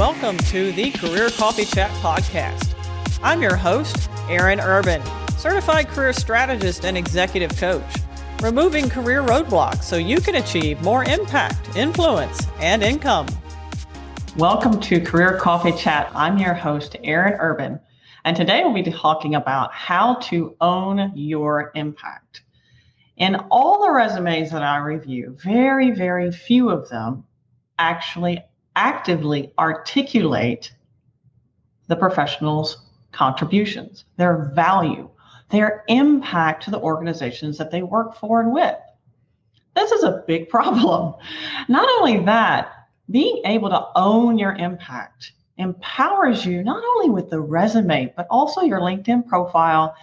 welcome to the Career Coffee Chat podcast. I'm your host, Aaron Urban, certified career strategist and executive coach, removing career roadblocks so you can achieve more impact, influence, and income. Welcome to Career Coffee Chat. I'm your host, Aaron Urban, and today we'll be talking about how to own your impact. In all the resumes that I review, very, very few of them actually actively articulate the professional's contributions, their value, their impact to the organizations that they work for and with. This is a big problem. Not only that, being able to own your impact empowers you not only with the resume, but also your LinkedIn profile,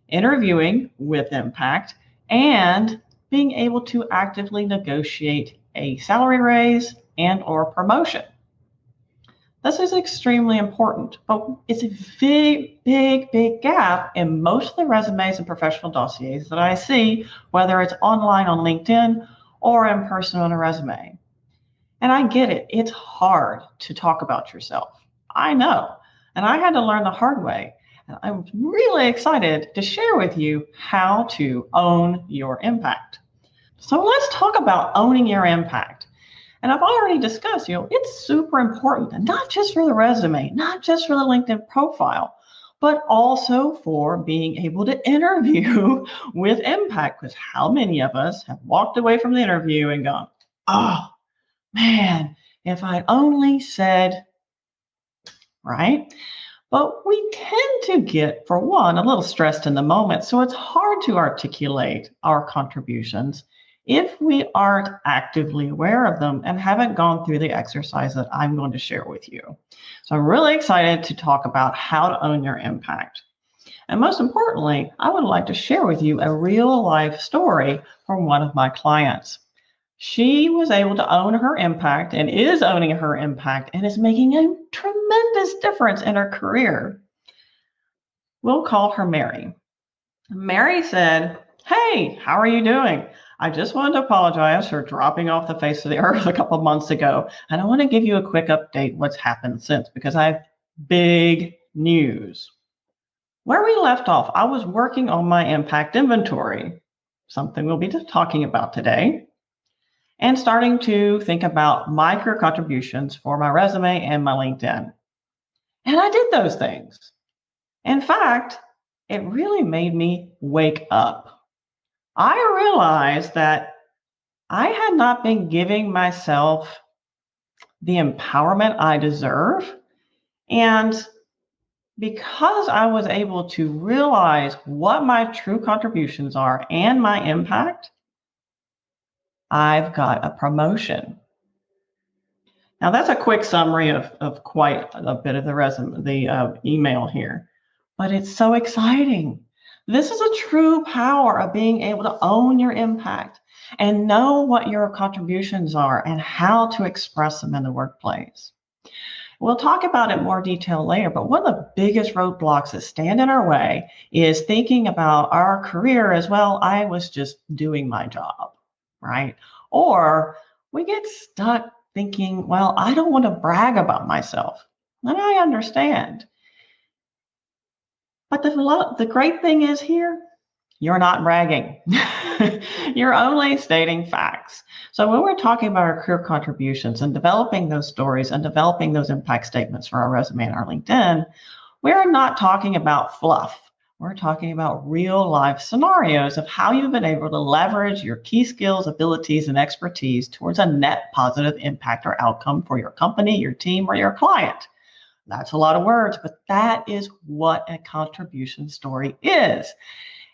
interviewing with impact, and being able to actively negotiate a salary raise and or promotion. This is extremely important, but it's a big gap in most of the resumes and professional dossiers that I see, whether it's online on LinkedIn or in person on a resume. And I get it. It's hard to talk about yourself. I know. And I had to learn the hard way. And I'm really excited to share with you how to own your impact. So let's talk about owning your impact. And I've already discussed, it's super important, and not just for the resume, not just for the LinkedIn profile, but also for being able to interview with impact. Because how many of us have walked away from the interview and gone, oh man, if I only said, right? But we tend to get, for one, a little stressed in the moment. So it's hard to articulate our contributions if we aren't actively aware of them and haven't gone through the exercise that I'm going to share with you. So I'm really excited to talk about how to own your impact. And most importantly, I would like to share with you a real life story from one of my clients. She was able to own her impact and is owning her impact and is making a tremendous difference in her career. We'll call her Mary. Mary said, "Hey, how are you doing? I just wanted to apologize for dropping off the face of the earth a couple of months ago. And I want to give you a quick update what's happened since, because I have big news." Where we left off, I was working on my impact inventory, something we'll be talking about today, and starting to think about my career contributions for my resume and my LinkedIn. And I did those things. In fact, it really made me wake up. I realized that I had not been giving myself the empowerment I deserve. And because I was able to realize what my true contributions are and my impact, I've got a promotion. Now that's a quick summary of quite a bit of the resume, the email here, but it's so exciting. This is a true power of being able to own your impact and know what your contributions are and how to express them in the workplace. We'll talk about it in more detail later, but one of the biggest roadblocks that stand in our way is thinking about our career as, well, I was just doing my job, right? Or we get stuck thinking, well, I don't want to brag about myself. And I understand. But the great thing is here, you're not bragging. You're only stating facts. So when we're talking about our career contributions and developing those stories and developing those impact statements for our resume and our LinkedIn, we're not talking about fluff. We're talking about real life scenarios of how you've been able to leverage your key skills, abilities, and expertise towards a net positive impact or outcome for your company, your team, or your client. That's a lot of words, but that is what a contribution story is.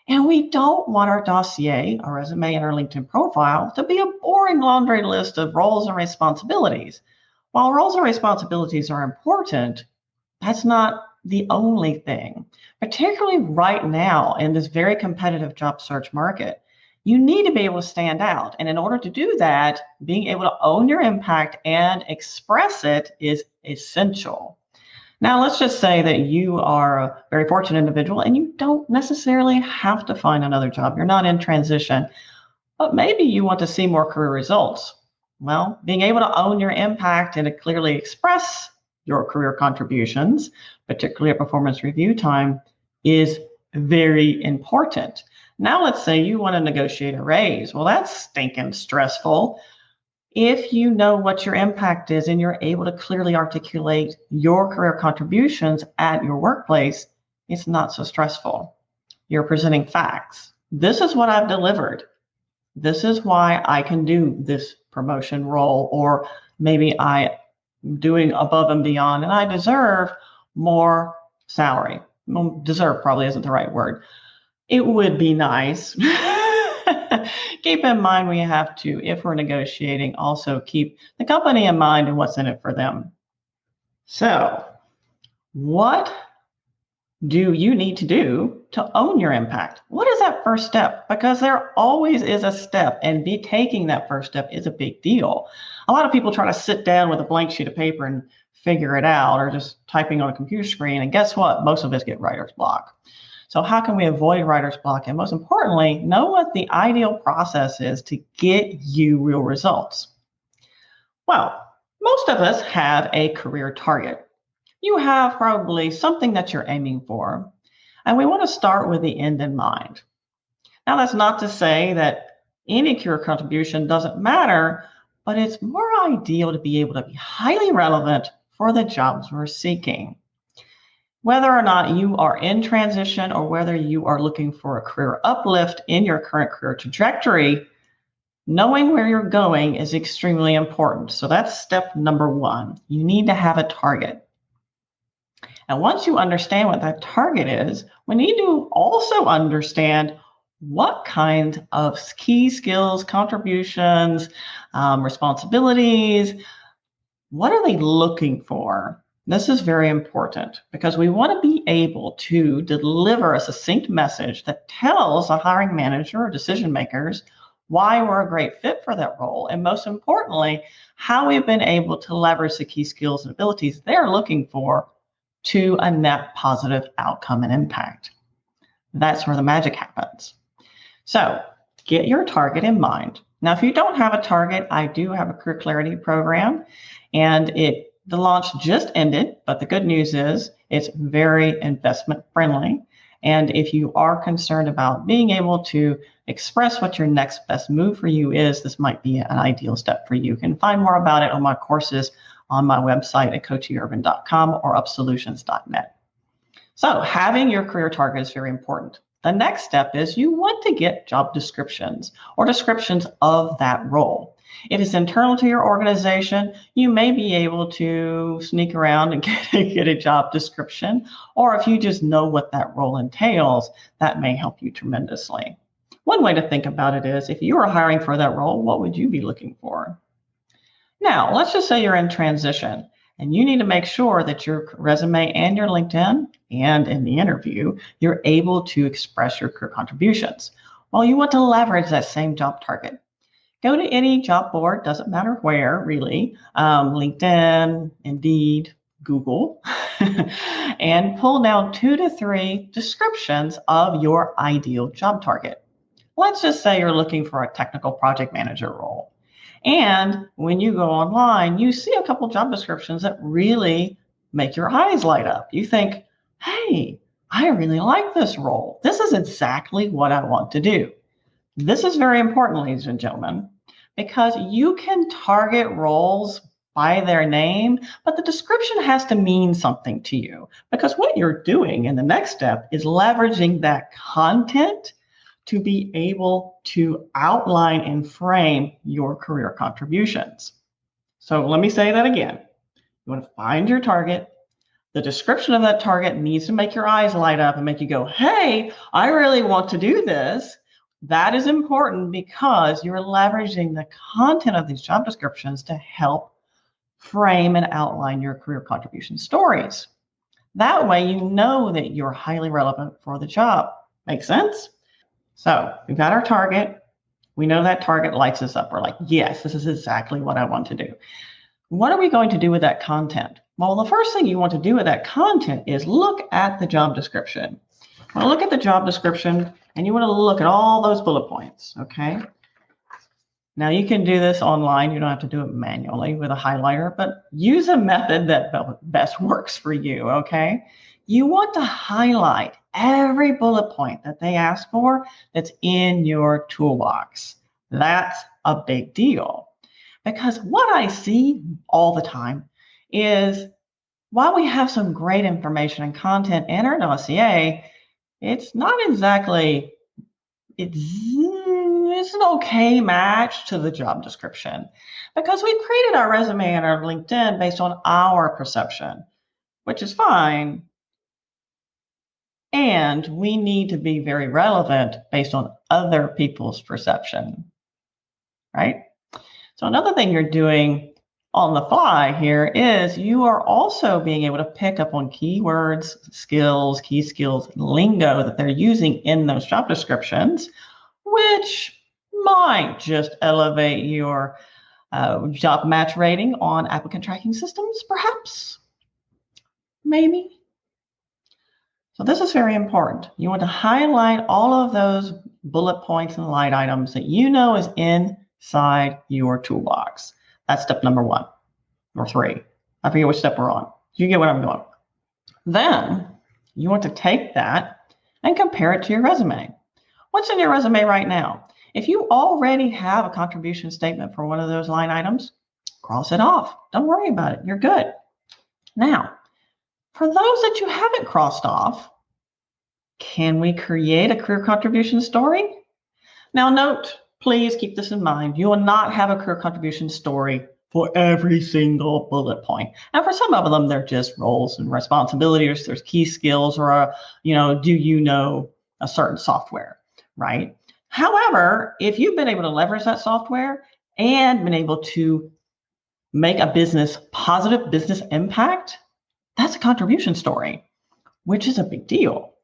And we don't want our dossier, our resume, and our LinkedIn profile to be a boring laundry list of roles and responsibilities. While roles and responsibilities are important, that's not the only thing, particularly right now in this very competitive job search market. You need to be able to stand out. And in order to do that, being able to own your impact and express it is essential. Now, let's just say that you are a very fortunate individual and you don't necessarily have to find another job. You're not in transition, but maybe you want to see more career results. Well, being able to own your impact and to clearly express your career contributions, particularly at performance review time, is very important. Now, let's say you want to negotiate a raise. Well, that's stinking stressful. If you know what your impact is and you're able to clearly articulate your career contributions at your workplace, it's not so stressful. You're presenting facts. This is what I've delivered. This is why I can do this promotion role, or maybe I'm doing above and beyond and I deserve more salary. Well, deserve probably isn't the right word. It would be nice. Keep in mind we have to, if we're negotiating, also keep the company in mind and what's in it for them. So, what do you need to do to own your impact? What is that first step? Because there always is a step, and taking that first step is a big deal. A lot of people try to sit down with a blank sheet of paper and figure it out, or just typing on a computer screen. And guess what? Most of us get writer's block. So how can we avoid writer's block? And most importantly, know what the ideal process is to get you real results. Well, most of us have a career target. You have probably something that you're aiming for, and we want to start with the end in mind. Now, that's not to say that any career contribution doesn't matter, but it's more ideal to be able to be highly relevant for the jobs we're seeking. Whether or not you are in transition or whether you are looking for a career uplift in your current career trajectory, knowing where you're going is extremely important. So that's step number one. You need to have a target. And once you understand what that target is, we need to also understand what kind of key skills, contributions, responsibilities, what are they looking for? This is very important because we want to be able to deliver a succinct message that tells a hiring manager or decision makers why we're a great fit for that role. And most importantly, how we've been able to leverage the key skills and abilities they're looking for to a net positive outcome and impact. That's where the magic happens. So get your target in mind. Now, if you don't have a target, I do have a career clarity program, and the launch just ended, but the good news is it's very investment friendly. And if you are concerned about being able to express what your next best move for you is, this might be an ideal step for you. You can find more about it on my courses on my website at coachyurban.com or upsolutions.net. So having your career target is very important. The next step is you want to get job descriptions or descriptions of that role. If it's internal to your organization, you may be able to sneak around and get a job description. Or if you just know what that role entails, that may help you tremendously. One way to think about it is if you were hiring for that role, what would you be looking for? Now, let's just say you're in transition and you need to make sure that your resume and your LinkedIn and in the interview, you're able to express your career contributions. Well, you want to leverage that same job target. Go to any job board, doesn't matter where really, LinkedIn, Indeed, Google, and pull down 2 to 3 descriptions of your ideal job target. Let's just say you're looking for a technical project manager role. And when you go online, you see a couple job descriptions that really make your eyes light up. You think, hey, I really like this role. This is exactly what I want to do. This is very important, ladies and gentlemen, because you can target roles by their name, but the description has to mean something to you, because what you're doing in the next step is leveraging that content to be able to outline and frame your career contributions. So let me say that again. You want to find your target. The description of that target needs to make your eyes light up and make you go, hey, I really want to do this. That is important because you're leveraging the content of these job descriptions to help frame and outline your career contribution stories. That way, you know that you're highly relevant for the job. Make sense? So we've got our target. We know that target lights us up. We're like, yes, this is exactly what I want to do. What are we going to do with that content? Well, the first thing you want to do with that content is look at the job description. Well, look at the job description and you want to look at all those bullet points, okay? Now you can do this online. You don't have to do it manually with a highlighter, but use a method that best works for you, okay? You want to highlight every bullet point that they ask for that's in your toolbox. That's a big deal because what I see all the time is while we have some great information and content in our dossier, it's not exactly it's an okay match to the job description because we created our resume and our LinkedIn based on our perception, which is fine. And we need to be very relevant based on other people's perception, right? So another thing you're doing on the fly here is you are also being able to pick up on keywords, skills, key skills, lingo that they're using in those job descriptions, which might just elevate your job match rating on applicant tracking systems, perhaps, maybe. So this is very important. You want to highlight all of those bullet points and line items that you know is inside your toolbox. That's step number 1 or 3. I forget which step we're on. You get what I'm doing. Then you want to take that and compare it to your resume. What's in your resume right now? If you already have a contribution statement for one of those line items, cross it off. Don't worry about it. You're good. Now, for those that you haven't crossed off, can we create a career contribution story? Now note, please keep this in mind. You will not have a career contribution story for every single bullet point. And for some of them, they're just roles and responsibilities. There's key skills or, do you know a certain software, right? However, if you've been able to leverage that software and been able to make a positive business impact, that's a contribution story, which is a big deal.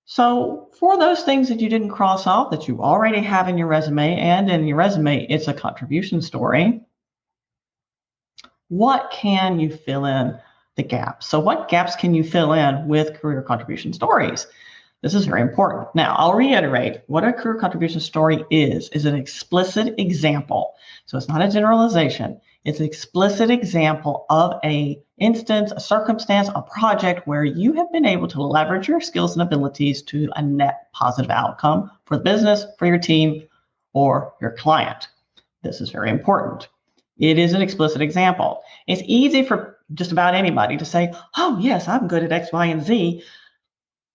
So for those things that you didn't cross off that you already have in your resume, and in your resume, it's a contribution story, what can you fill in the gaps? So what gaps can you fill in with career contribution stories? This is very important. Now, I'll reiterate what a career contribution story is an explicit example. So it's not a generalization. It's an explicit example of an instance, a circumstance, a project where you have been able to leverage your skills and abilities to a net positive outcome for the business, for your team, or your client. This is very important. It is an explicit example. It's easy for just about anybody to say, oh, yes, I'm good at X, Y, and Z.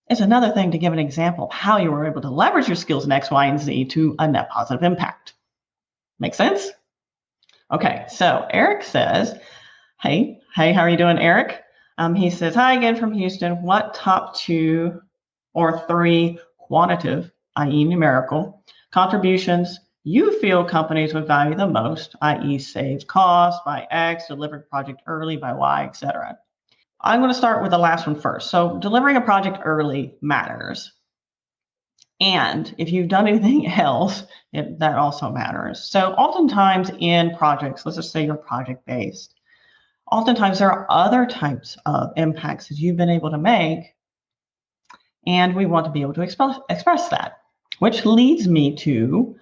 It's another thing to give an example of how you were able to leverage your skills in X, Y, and Z to a net positive impact. Make sense? Okay, so Eric says, hey, how are you doing, Eric? He says, hi again from Houston. What top 2 or 3 quantitative, i.e. numerical, contributions you feel companies would value the most, i.e. saved cost by X, delivered project early by Y, etc.? I'm going to start with the last one first. So delivering a project early matters. And if you've done anything else, that also matters. So oftentimes in projects, let's just say you're project-based, oftentimes there are other types of impacts that you've been able to make, and we want to be able to express that, which leads me to,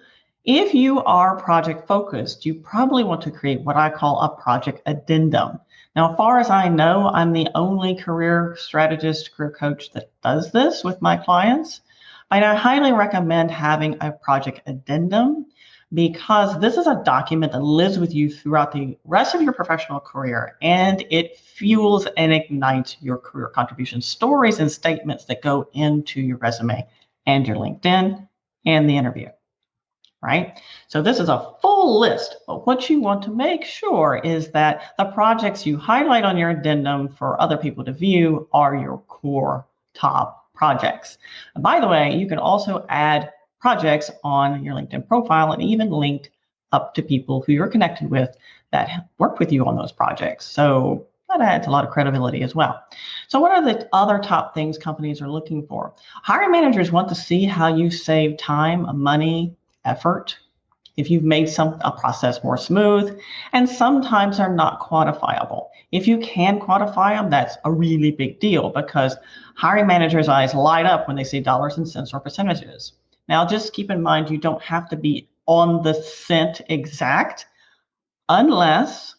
if you are project-focused, you probably want to create what I call a project addendum. Now, as far as I know, I'm the only career strategist, career coach that does this with my clients. And I highly recommend having a project addendum because this is a document that lives with you throughout the rest of your professional career, and it fuels and ignites your career contribution stories and statements that go into your resume and your LinkedIn and the interview, right? So this is a full list, but what you want to make sure is that the projects you highlight on your addendum for other people to view are your core top projects. And by the way, you can also add projects on your LinkedIn profile and even link up to people who you're connected with that work with you on those projects. So that adds a lot of credibility as well. So what are the other top things companies are looking for? Hiring managers want to see how you save time, money, effort, if you've made a process more smooth, and sometimes they're not quantifiable. If you can quantify them, that's a really big deal because hiring managers' eyes light up when they see dollars and cents or percentages. Now, just keep in mind, you don't have to be on the scent exact unless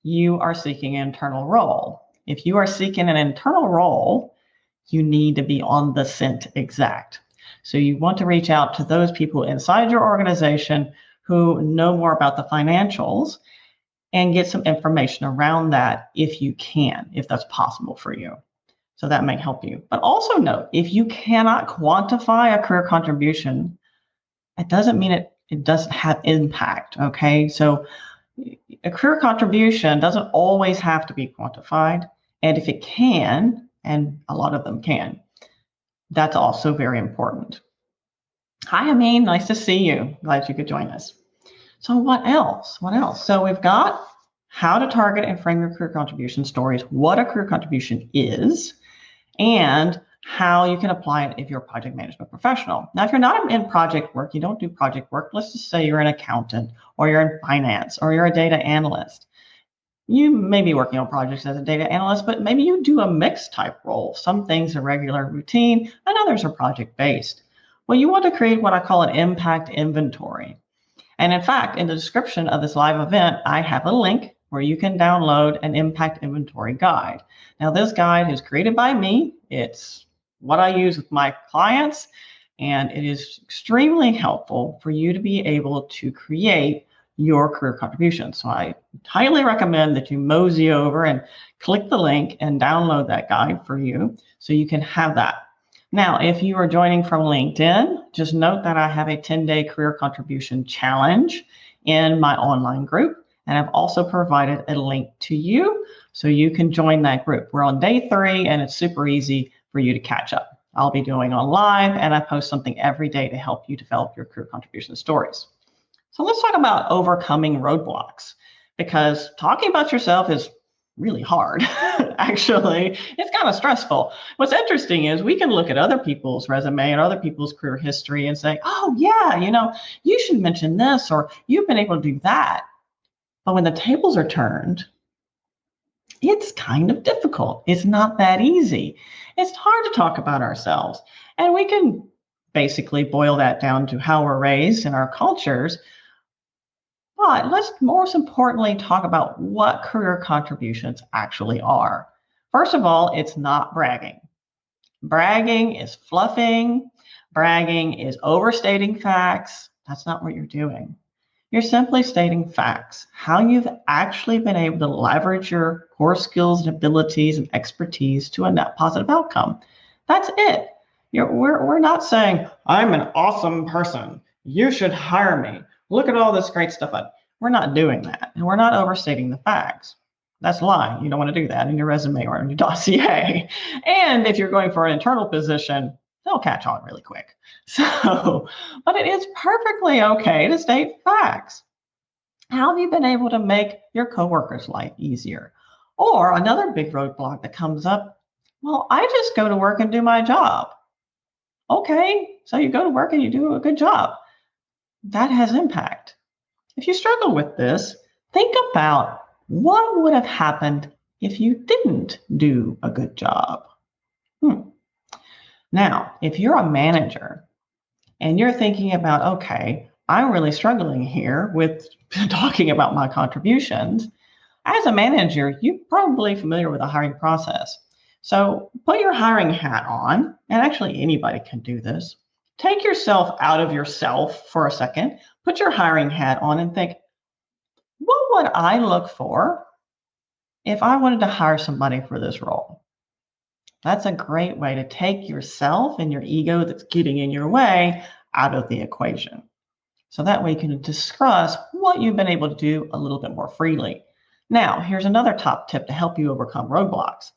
you are seeking an internal role. If you are seeking an internal role, you need to be on the scent exact. So you want to reach out to those people inside your organization who know more about the financials and get some information around that if you can, if that's possible for you. So that may help you. But also note, if you cannot quantify a career contribution, it doesn't mean it doesn't have impact, okay? So a career contribution doesn't always have to be quantified. And if it can, and a lot of them can, that's also very important. Hi, Amin. Nice to see you. Glad you could join us. So what else? So we've got how to target and frame your career contribution stories, what a career contribution is, and how you can apply it if you're a project management professional. Now, if you're not in project work, you don't do project work, let's just say you're an accountant or you're in finance or you're a data analyst. You may be working on projects as a data analyst, but maybe you do a mixed type role. Some things are regular routine and others are project based. Well, you want to create what I call an impact inventory. And in fact, in the description of this live event, I have a link where you can download an impact inventory guide. Now, this guide is created by me. It's what I use with my clients, and it is extremely helpful for you to be able to create your career contributions. So I highly recommend that you mosey over and click the link and download that guide for you so you can have that. Now, if you are joining from LinkedIn, just note that I have a 10-day career contribution challenge in my online group. And I've also provided a link to you so you can join that group. We're on day 3 and it's super easy for you to catch up. I'll be doing on live and I post something every day to help you develop your career contribution stories. So let's talk about overcoming roadblocks, because talking about yourself is really hard. Actually, it's kind of stressful. What's interesting is we can look at other people's resume and other people's career history and say, oh yeah, you should mention this, or you've been able to do that. But when the tables are turned, it's kind of difficult. It's not that easy. It's hard to talk about ourselves. And we can basically boil that down to how we're raised in our cultures. But let's most importantly talk about what career contributions actually are. First of all, it's not bragging. Bragging is fluffing. Bragging is overstating facts. That's not what you're doing. You're simply stating facts, how you've actually been able to leverage your core skills and abilities and expertise to a net positive outcome. That's it. We're not saying, I'm an awesome person. You should hire me. Look at all this great stuff. We're not doing that. And we're not overstating the facts. That's lying. You don't want to do that in your resume or in your dossier. And if you're going for an internal position, they'll catch on really quick. So, but it is perfectly okay to state facts. How have you been able to make your coworkers' life easier? Or another big roadblock that comes up, well, I just go to work and do my job. Okay, so you go to work and you do a good job. That has impact. If you struggle with this, think about what would have happened if you didn't do a good job. Now, if you're a manager and you're thinking about, okay, I'm really struggling here with talking about my contributions, as a manager, you're probably familiar with the hiring process. So put your hiring hat on, and actually anybody can do this. Take yourself out of yourself for a second, put your hiring hat on and think, what would I look for if I wanted to hire somebody for this role? That's a great way to take yourself and your ego that's getting in your way out of the equation. So that way you can discuss what you've been able to do a little bit more freely. Now, here's another top tip to help you overcome roadblocks.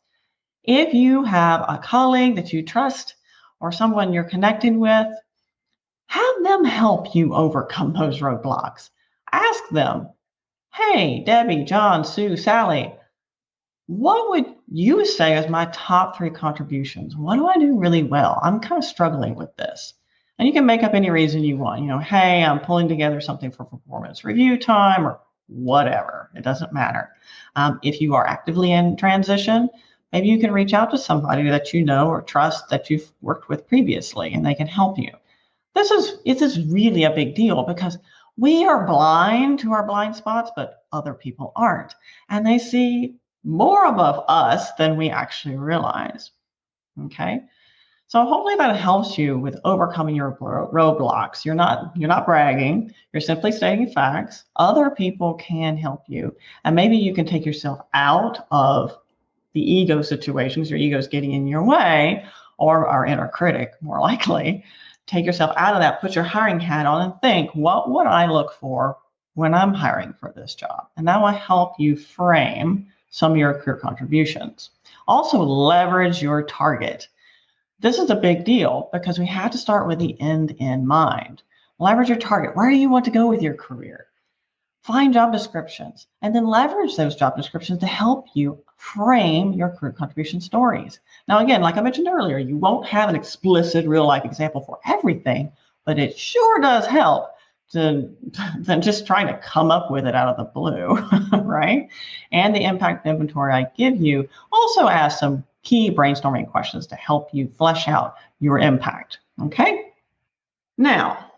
If you have a colleague that you trust or someone you're connected with, have them help you overcome those roadblocks. Ask them, hey, Debbie, John, Sue, Sally, what would you say is my top 3 contributions? What do I do really well? I'm kind of struggling with this. And you can make up any reason you want. Hey, I'm pulling together something for performance review time or whatever. It doesn't matter. If you are actively in transition, maybe you can reach out to somebody that you know or trust that you've worked with previously and they can help you. This is really a big deal because we are blind to our blind spots, but other people aren't. And they see more above us than we actually realize. Okay. So hopefully that helps you with overcoming your roadblocks. You're not bragging. You're simply stating facts. Other people can help you. And maybe you can take yourself out of the ego situations, your ego's getting in your way, or our inner critic, more likely. Take yourself out of that, put your hiring hat on, and think, what would I look for when I'm hiring for this job? And that will help you frame some of your career contributions. Also, leverage your target. This is a big deal because we have to start with the end in mind. Leverage your target. Where do you want to go with your career? Find job descriptions and then leverage those job descriptions to help you frame your career contribution stories. Now, again, like I mentioned earlier, you won't have an explicit real life example for everything, but it sure does help than just trying to come up with it out of the blue, right? And the impact inventory I give you also asks some key brainstorming questions to help you flesh out your impact, okay? Now,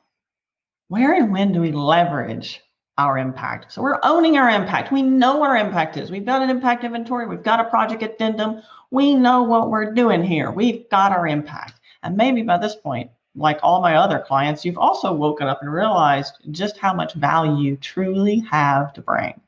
where and when do we leverage our impact? So we're owning our impact. We know what our impact is. We've got an impact inventory. We've got a project addendum. We know what we're doing here. We've got our impact. And maybe by this point, like all my other clients, you've also woken up and realized just how much value you truly have to bring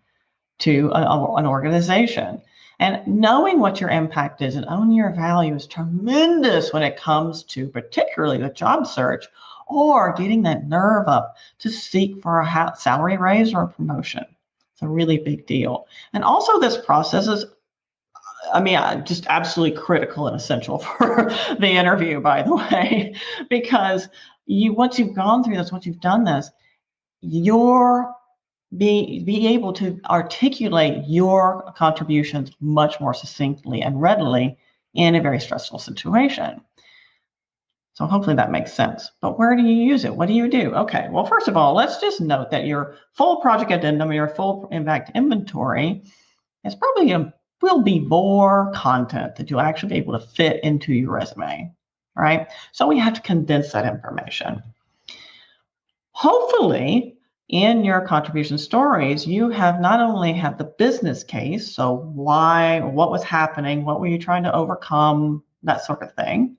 to an organization. And knowing what your impact is and owning your value is tremendous when it comes to particularly the job search or getting that nerve up to seek for a salary raise or a promotion. It's a really big deal. And also this process is, just absolutely critical and essential for the interview, by the way, because once you've gone through this, once you've done this, you're be able to articulate your contributions much more succinctly and readily in a very stressful situation. So hopefully that makes sense. But where do you use it? What do you do? Okay, well, first of all, let's just note that your full project addendum, your full impact inventory is probably will be more content that you'll actually be able to fit into your resume, right? So we have to condense that information. Hopefully, in your contribution stories, you have not only have the business case, so why, what was happening, what were you trying to overcome, that sort of thing.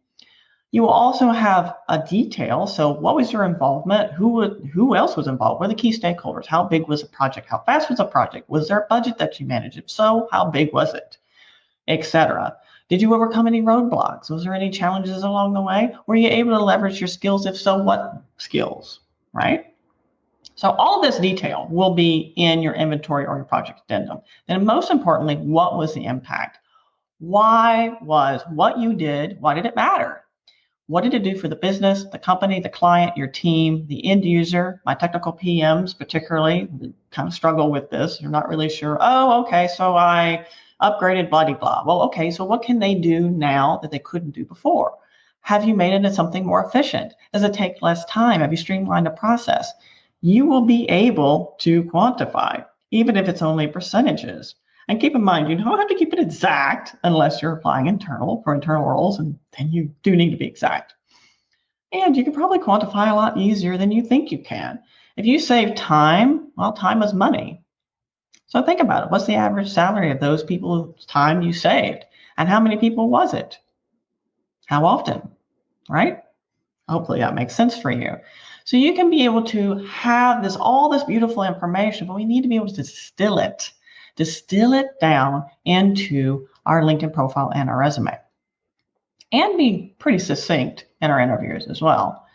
You will also have a detail, so what was your involvement, who else was involved, what are the key stakeholders, how big was the project, how fast was the project, was there a budget that you managed, if so, how big was it, etc. Did you overcome any roadblocks? Was there any challenges along the way? Were you able to leverage your skills? If so, what skills, right? So all this detail will be in your inventory or your project addendum. And most importantly, what was the impact? Why was what you did, why did it matter? What did it do for the business, the company, the client, your team, the end user? My technical PMs particularly kind of struggle with this. You're not really sure, oh, okay, so I upgraded blah, blah, blah. Well, okay, so what can they do now that they couldn't do before? Have you made it into something more efficient? Does it take less time? Have you streamlined the process? You will be able to quantify, even if it's only percentages. And keep in mind, you don't have to keep it exact unless you're applying for internal roles, and then you do need to be exact. And you can probably quantify a lot easier than you think you can. If you save time, well, time is money. So think about it. What's the average salary of those people's time you saved? And how many people was it? How often, right? Hopefully that makes sense for you. So you can be able to have all this beautiful information, but we need to be able to distill it down into our LinkedIn profile and our resume, and be pretty succinct in our interviews as well.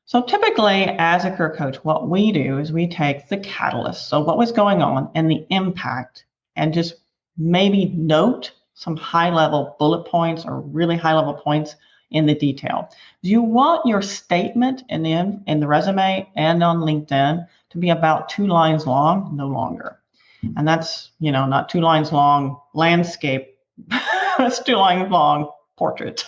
So typically, as a career coach, what we do is we take the catalyst, so what was going on and the impact, and just maybe note some high-level bullet points or really high-level points in the detail. You want your statement in the resume and on LinkedIn to be about 2 lines long, no longer. And that's, not 2 lines long landscape. That's 2 lines long portrait,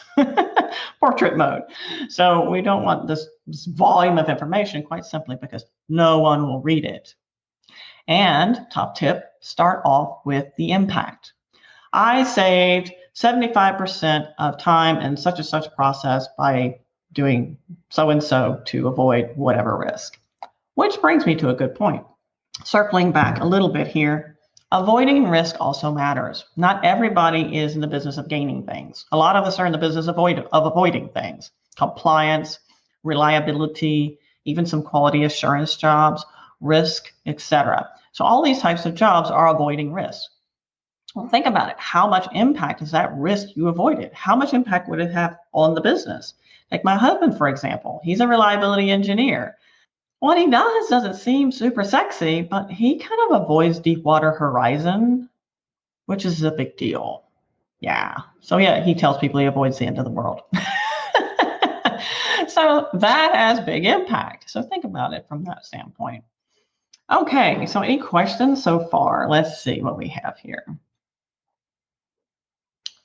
portrait mode. So we don't want this volume of information, quite simply because no one will read it. And top tip, start off with the impact. I saved 75% of time in such and such process by doing so-and-so to avoid whatever risk. Which brings me to a good point. Circling back a little bit here, avoiding risk also matters. Not everybody is in the business of gaining things. A lot of us are in the business of avoiding things. Compliance, reliability, even some quality assurance jobs, risk, etc. So all these types of jobs are avoiding risk. Well, think about it. How much impact is that risk you avoided? How much impact would it have on the business? Like my husband, for example, he's a reliability engineer. What he does doesn't seem super sexy, but he kind of avoids Deepwater Horizon, which is a big deal. Yeah. So yeah, he tells people he avoids the end of the world. So that has big impact. So think about it from that standpoint. Okay, so any questions so far? Let's see what we have here.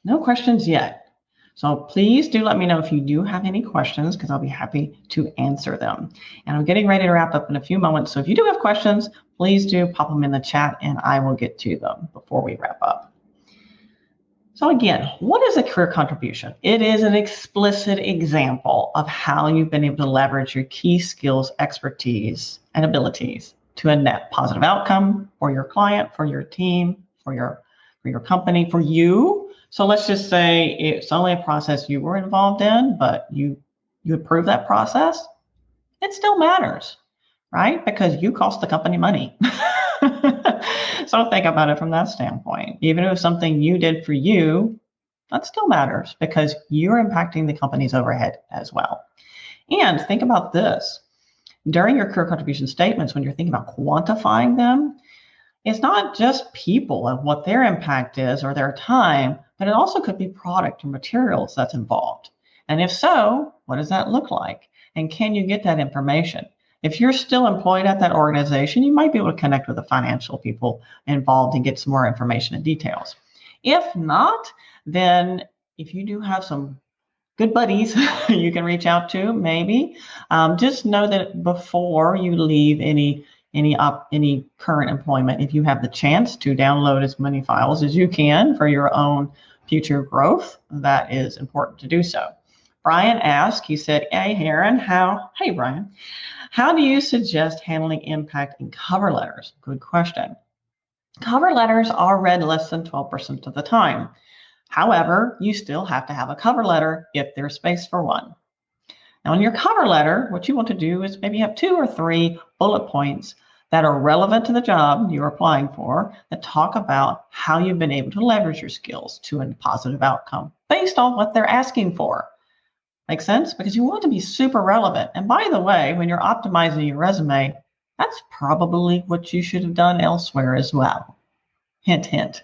No questions yet. So please do let me know if you do have any questions, because I'll be happy to answer them. And I'm getting ready to wrap up in a few moments. So if you do have questions, please do pop them in the chat and I will get to them before we wrap up. So again, what is a career contribution? It is an explicit example of how you've been able to leverage your key skills, expertise, and abilities to a net positive outcome for your client, for your team, for your company, for you. So let's just say it's only a process you were involved in, but you approve that process. It still matters, right? Because you cost the company money. So think about it from that standpoint. Even if it's something you did for you, that still matters because you're impacting the company's overhead as well. And think about this. During your career contribution statements, when you're thinking about quantifying them, it's not just people and what their impact is or their time, but it also could be product or materials that's involved. And if so, what does that look like? And can you get that information? If you're still employed at that organization, you might be able to connect with the financial people involved and get some more information and details. If not, then if you do have some good buddies you can reach out to, maybe, just know that before you leave any current employment, if you have the chance to download as many files as you can for your own future growth, that is important to do so. Brian asked, he said, hey, Brian, how do you suggest handling impact in cover letters? Good question. Cover letters are read less than 12% of the time. However, you still have to have a cover letter if there's space for one. Now, in your cover letter, what you want to do is maybe have 2 or 3 bullet points that are relevant to the job you're applying for that talk about how you've been able to leverage your skills to a positive outcome based on what they're asking for. Make sense? Because you want to be super relevant. And by the way, when you're optimizing your resume, that's probably what you should have done elsewhere as well. Hint, hint.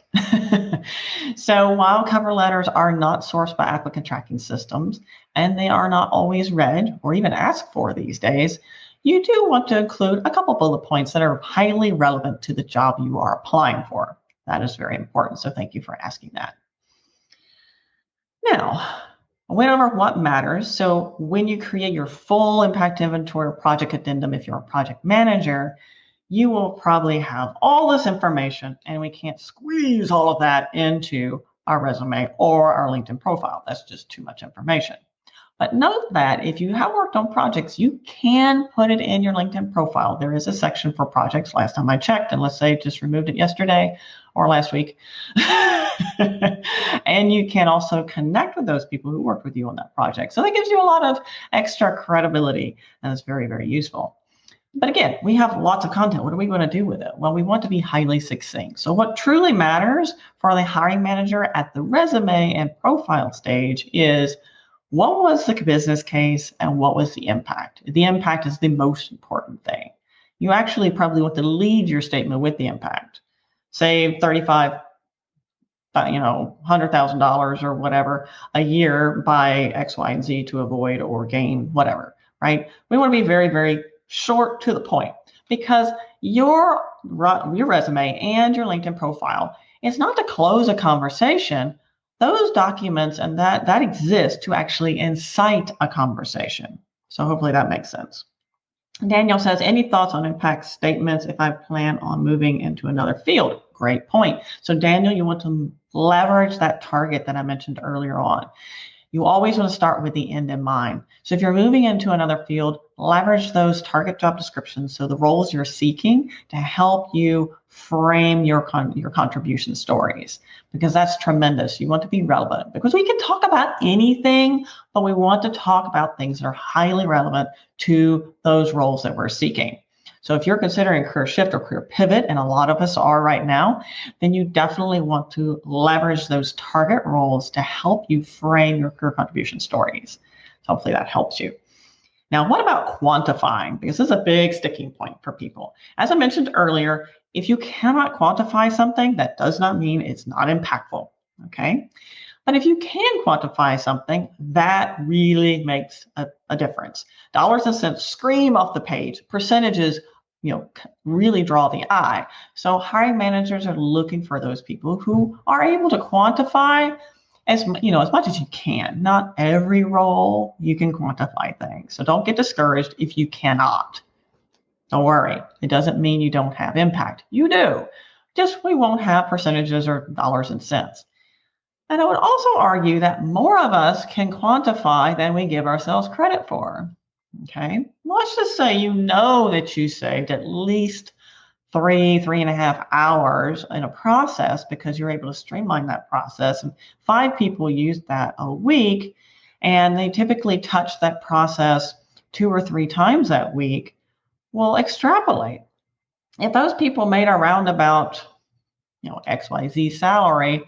So while cover letters are not sourced by applicant tracking systems, and they are not always read or even asked for these days, you do want to include a couple bullet points that are highly relevant to the job you are applying for. That is very important. So thank you for asking that. Now, I went over what matters. So when you create your full impact inventory or project addendum, if you're a project manager, you will probably have all this information, and we can't squeeze all of that into our resume or our LinkedIn profile. That's just too much information. But note that if you have worked on projects, you can put it in your LinkedIn profile. There is a section for projects. Last time I checked, and let's say just removed it yesterday or last week. And you can also connect with those people who worked with you on that project. So that gives you a lot of extra credibility, and it's very, very useful. But again, we have lots of content. What are we going to do with it? Well, we want to be highly succinct. So what truly matters for the hiring manager at the resume and profile stage is what was the business case and what was the impact? The impact is the most important thing. You actually probably want to lead your statement with the impact. Save $100,000 or whatever a year by X, Y, and Z to avoid or gain whatever, right? We want to be very, very short to the point, because your resume and your LinkedIn profile is not to close a conversation. Those documents and that exist to actually incite a conversation. So hopefully that makes sense. Daniel says, any thoughts on impact statements if I plan on moving into another field? Great point. So Daniel, you want to leverage that target that I mentioned earlier on. You always want to start with the end in mind. So if you're moving into another field, leverage those target job descriptions, so the roles you're seeking, to help you frame your contribution stories, because that's tremendous. You want to be relevant, because we can talk about anything, but we want to talk about things that are highly relevant to those roles that we're seeking. So if you're considering career shift or career pivot, and a lot of us are right now, then you definitely want to leverage those target roles to help you frame your career contribution stories. So hopefully that helps you. Now, what about quantifying? Because this is a big sticking point for people. As I mentioned earlier, if you cannot quantify something, that does not mean it's not impactful, okay? But if you can quantify something, that really makes a difference. Dollars and cents scream off the page. Percentages, really draw the eye. So hiring managers are looking for those people who are able to quantify as much as you can. Not every role you can quantify things. So don't get discouraged if you cannot. Don't worry. It doesn't mean you don't have impact. You do. Just we won't have percentages or dollars and cents. And I would also argue that more of us can quantify than we give ourselves credit for. Okay, let's just say that you saved at least 3.5 hours in a process because you're able to streamline that process. And 5 people use that a week, and they typically touch that process 2 or 3 times that week. Well, extrapolate. If those people made around about XYZ salary,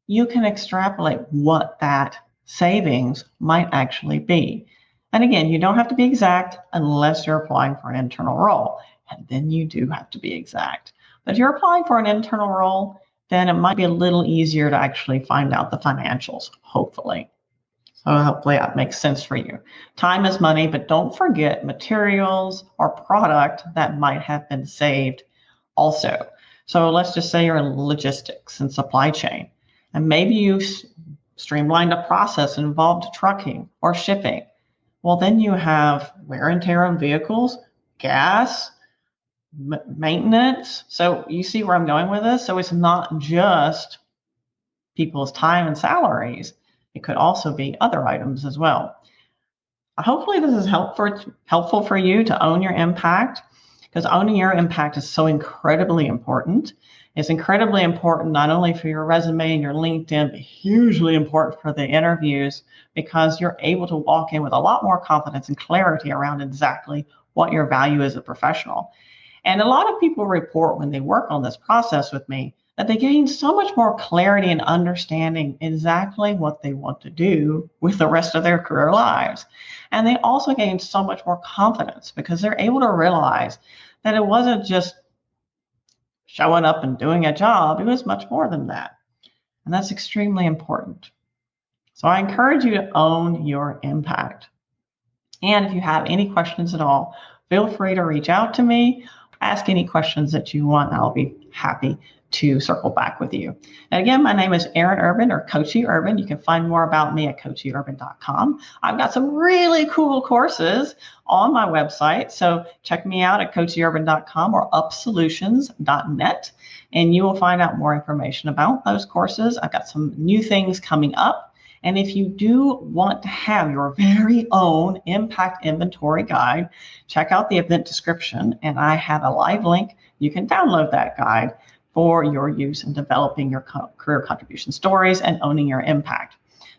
you can extrapolate what that savings might actually be. And again, you don't have to be exact unless you're applying for an internal role. And then you do have to be exact. But if you're applying for an internal role, then it might be a little easier to actually find out the financials, hopefully. So hopefully that makes sense for you. Time is money, but don't forget materials or product that might have been saved also. So let's just say you're in logistics and supply chain, and maybe you streamlined a process involved trucking or shipping. Well, then you have wear and tear on vehicles, gas, maintenance. So you see where I'm going with this? So it's not just people's time and salaries. It could also be other items as well. Hopefully this is helpful for you to own your impact, because owning your impact is so incredibly important. It's incredibly important not only for your resume and your LinkedIn, but hugely important for the interviews, because you're able to walk in with a lot more confidence and clarity around exactly what your value is as a professional. And a lot of people report when they work on this process with me that they gain so much more clarity and understanding exactly what they want to do with the rest of their career lives. And they also gain so much more confidence because they're able to realize that it wasn't just showing up and doing a job. It was much more than that. And that's extremely important. So I encourage you to own your impact. And if you have any questions at all, feel free to reach out to me. Ask any questions that you want, and I'll be happy to circle back with you. And again, my name is Erin Urban, or Coachy Urban. You can find more about me at coachyurban.com. I've got some really cool courses on my website, so check me out at coachyurban.com or upsolutions.net, and you will find out more information about those courses. I've got some new things coming up. And if you do want to have your very own impact inventory guide, check out the event description, and I have a live link. You can download that guide for your use in developing your career contribution stories and owning your impact.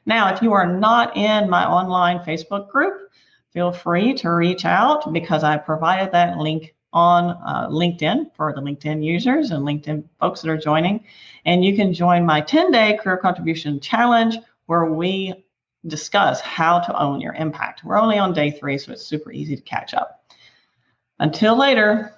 Now, if you are not in my online Facebook group, feel free to reach out, because I provided that link on LinkedIn for the LinkedIn users and LinkedIn folks that are joining. And you can join my 10-day career contribution challenge, where we discuss how to own your impact. We're only on day 3, so it's super easy to catch up. Until later,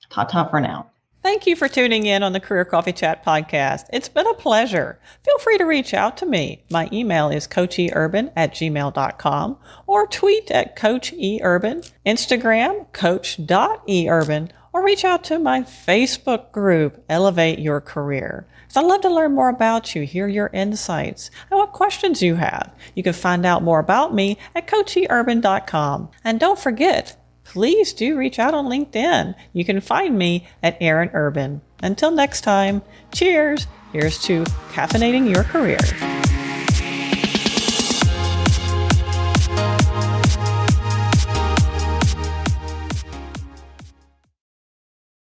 ta-ta for now. Thank you for tuning in on the Career Coffee Chat podcast. It's been a pleasure. Feel free to reach out to me. My email is coachyurban@gmail.com, or tweet at coacheurban, Instagram coach.eurban, or reach out to my Facebook group, Elevate Your Career. So I'd love to learn more about you, hear your insights, and what questions you have. You can find out more about me at coachyurban.com. And don't forget, please do reach out on LinkedIn. You can find me at Erin Urban. Until next time, cheers. Here's to caffeinating your career.